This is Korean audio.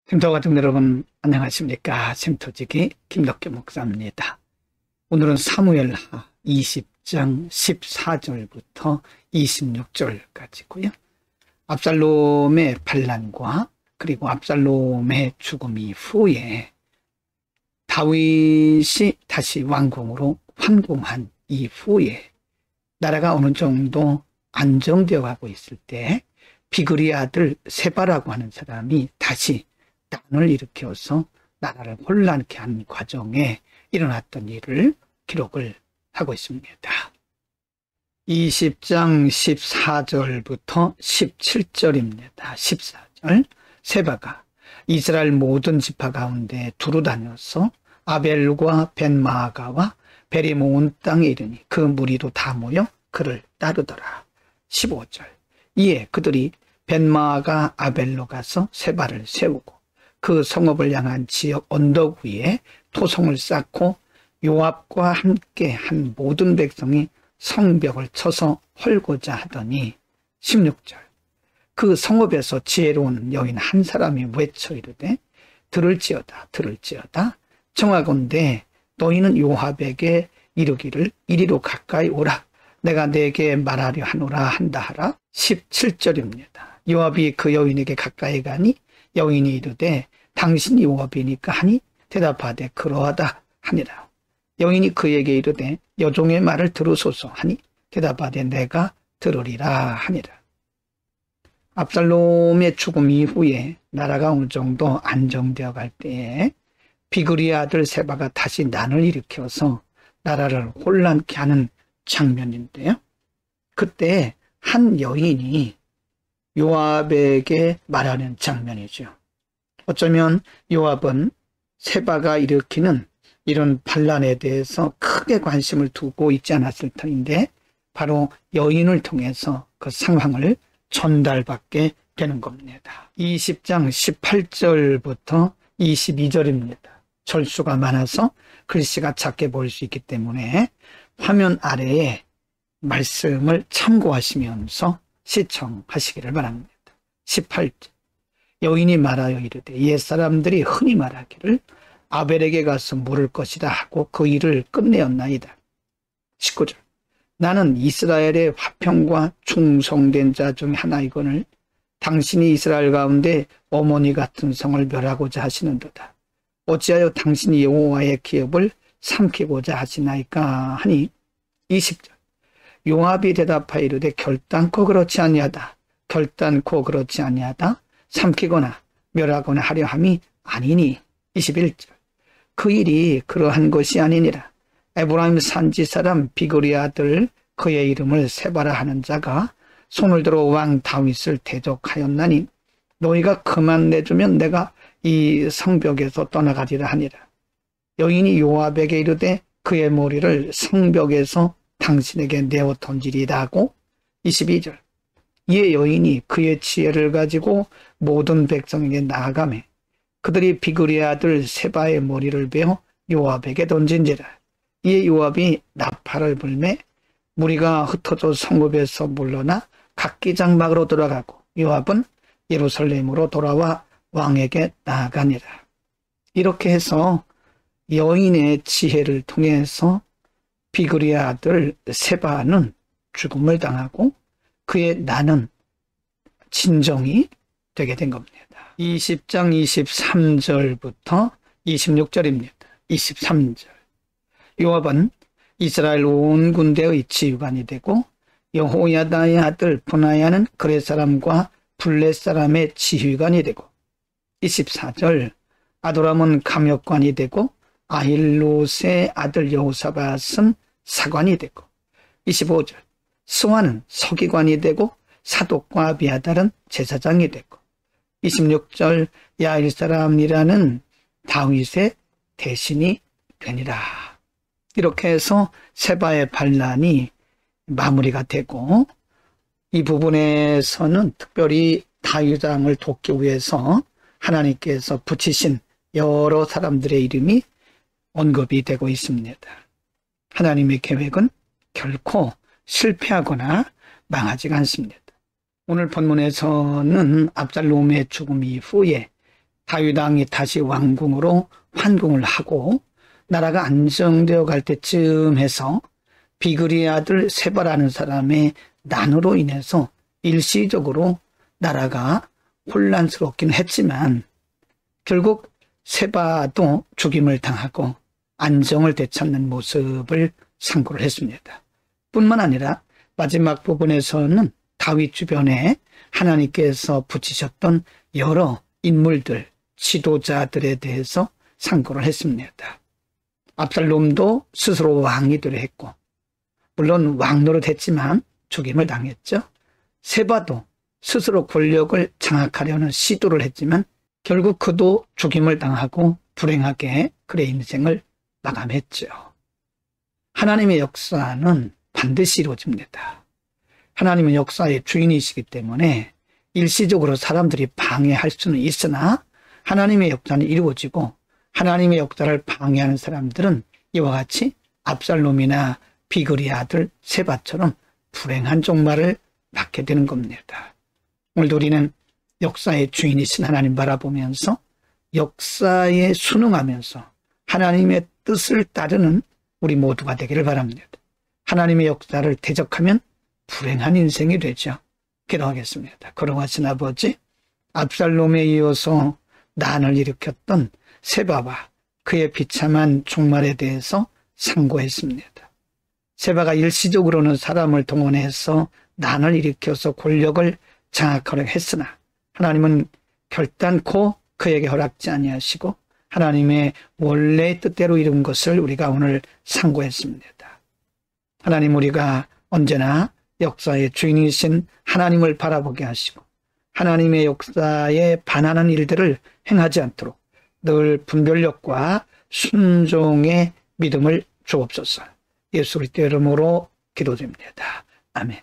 샘터 가족 여러분 안녕하십니까. 샘터지기 김덕규 목사입니다. 오늘은 사무엘하 20장 14절부터 26절까지고요. 압살롬의 반란과 그리고 압살롬의 죽음 이후에 다윗이 다시 왕궁으로 환궁한 이후에 나라가 어느 정도 안정되어 가고 있을 때 비그리 아들 세바라고 하는 사람이 다시 난을 일으켜서 나라를 혼란케 한 과정에 일어났던 일을 기록을 하고 있습니다. 20장 14절부터 17절입니다. 14절 세바가 이스라엘 모든 지파 가운데 두루 다녀서 아벨과 벤마아가와 벨이 모은 땅에 이르니 그 무리도 다 모여 그를 따르더라. 15절 이에 그들이 벤마아가 아벨로 가서 세바를 세우고 그 성읍을 향한 지역 언덕 위에 토성을 쌓고 요압과 함께 한 모든 백성이 성벽을 쳐서 헐고자 하더니 16절 그 성읍에서 지혜로운 여인 한 사람이 외쳐 이르되 들을지어다 들을지어다 청하건대 너희는 요압에게 이르기를 이리로 가까이 오라 내가 내게 말하려 하노라 한다 하라. 17절입니다. 요압이 그 여인에게 가까이 가니 여인이 이르되 당신이 요압이니까 하니 대답하되 그러하다 하니라. 여인이 그에게 이르되 여종의 말을 들으소서 하니 대답하되 내가 들으리라 하니라. 압살롬의 죽음 이후에 나라가 어느 정도 안정되어 갈 때에 비그리 아들 세바가 다시 난을 일으켜서 나라를 혼란케 하는 장면인데요. 그때 한 여인이 요압에게 말하는 장면이죠. 어쩌면 요압은 세바가 일으키는 이런 반란에 대해서 크게 관심을 두고 있지 않았을 터인데 바로 여인을 통해서 그 상황을 전달받게 되는 겁니다. 20장 18절부터 22절입니다. 절수가 많아서 글씨가 작게 보일 수 있기 때문에 화면 아래에 말씀을 참고하시면서 시청하시기를 바랍니다. 18절 여인이 말하여 이르되 옛사람들이 흔히 말하기를 아벨에게 가서 물을 것이다 하고 그 일을 끝내었나이다. 19절 나는 이스라엘의 화평과 충성된 자 중 하나이거늘 당신이 이스라엘 가운데 어머니 같은 성을 멸하고자 하시는도다. 어찌하여 당신이 여호와의 기업을 삼키고자 하시나이까 하니 20절 요압이 대답하여 이르되 결단코 그렇지 아니하다. 결단코 그렇지 아니하다. 삼키거나 멸하거나 하려 함이 아니니 21절 그 일이 그러한 것이 아니니라. 에브라임 산지 사람 비그리 아들 그의 이름을 세바라 하는 자가 손을 들어 왕 다윗을 대적하였나니 너희가 그만 내주면 내가 이 성벽에서 떠나가리라 하니라. 여인이 요압에게 이르되 그의 머리를 성벽에서 당신에게 내어 던지리다 하고 22절 이에 여인이 그의 지혜를 가지고 모든 백성에게 나아가매 그들이 비그리 아들 세바의 머리를 베어 요압에게 던진지라. 이에 요압이 나팔을 불매 무리가 흩어져 성읍에서 물러나 각기 장막으로 들어가고 요압은 예루살렘으로 돌아와 왕에게 나아가니라. 이렇게 해서 여인의 지혜를 통해서 비그리 아들 세바는 죽음을 당하고 그의 난은 진정이 되게 된 겁니다. 20장 23절부터 26절입니다. 23절 요압은 이스라엘 온 군대의 지휘관이 되고 여호야다의 아들 분하야는 그렛 사람과 블렛 사람의 지휘관이 되고 24절 아도람은 감역관이 되고 아힐롯의 아들 여호사밧은 사관이 되고 25절 스와는 서기관이 되고 사독과 아비아달은 제사장이 되고 26절 야일 사람이라는 다윗의 대신이 되니라. 이렇게 해서 세바의 반란이 마무리가 되고 이 부분에서는 특별히 다윗 왕을 돕기 위해서 하나님께서 붙이신 여러 사람들의 이름이 언급이 되고 있습니다. 하나님의 계획은 결코 실패하거나 망하지가 않습니다. 오늘 본문에서는 압살롬의 죽음 이후에 다윗 왕이 다시 왕궁으로 환궁을 하고 나라가 안정되어 갈 때쯤 해서 비그리의 아들 세바라는 사람의 난으로 인해서 일시적으로 나라가 혼란스럽긴 했지만 결국 세바도 죽임을 당하고 안정을 되찾는 모습을 상고를 했습니다. 뿐만 아니라 마지막 부분에서는 다윗 주변에 하나님께서 붙이셨던 여러 인물들, 지도자들에 대해서 상고를 했습니다. 압살롬도 스스로 왕이 되려 했고 물론 왕노릇 했지만 죽임을 당했죠. 세바도 스스로 권력을 장악하려는 시도를 했지만 결국 그도 죽임을 당하고 불행하게 그의 인생을 마감했죠. 하나님의 역사는 반드시 이루어집니다. 하나님은 역사의 주인이시기 때문에 일시적으로 사람들이 방해할 수는 있으나 하나님의 역사는 이루어지고 하나님의 역사를 방해하는 사람들은 이와 같이 압살롬이나 비그리의 아들 세바처럼 불행한 종말을 맞게 되는 겁니다. 오늘도 우리는 역사의 주인이신 하나님 바라보면서 역사에 순응하면서 하나님의 뜻을 따르는 우리 모두가 되기를 바랍니다. 하나님의 역사를 대적하면 불행한 인생이 되죠. 기도하겠습니다. 거룩하신 아버지, 압살롬에 이어서 난을 일으켰던 세바와 그의 비참한 종말에 대해서 상고했습니다. 세바가 일시적으로는 사람을 동원해서 난을 일으켜서 권력을 장악하려 했으나 하나님은 결단코 그에게 허락지 아니하시고 하나님의 원래 뜻대로 이룬 것을 우리가 오늘 상고했습니다. 하나님, 우리가 언제나 역사의 주인이신 하나님을 바라보게 하시고 하나님의 역사에 반하는 일들을 행하지 않도록 늘 분별력과 순종의 믿음을 주옵소서. 예수 그리스도의 이름으로 기도드립니다. 아멘.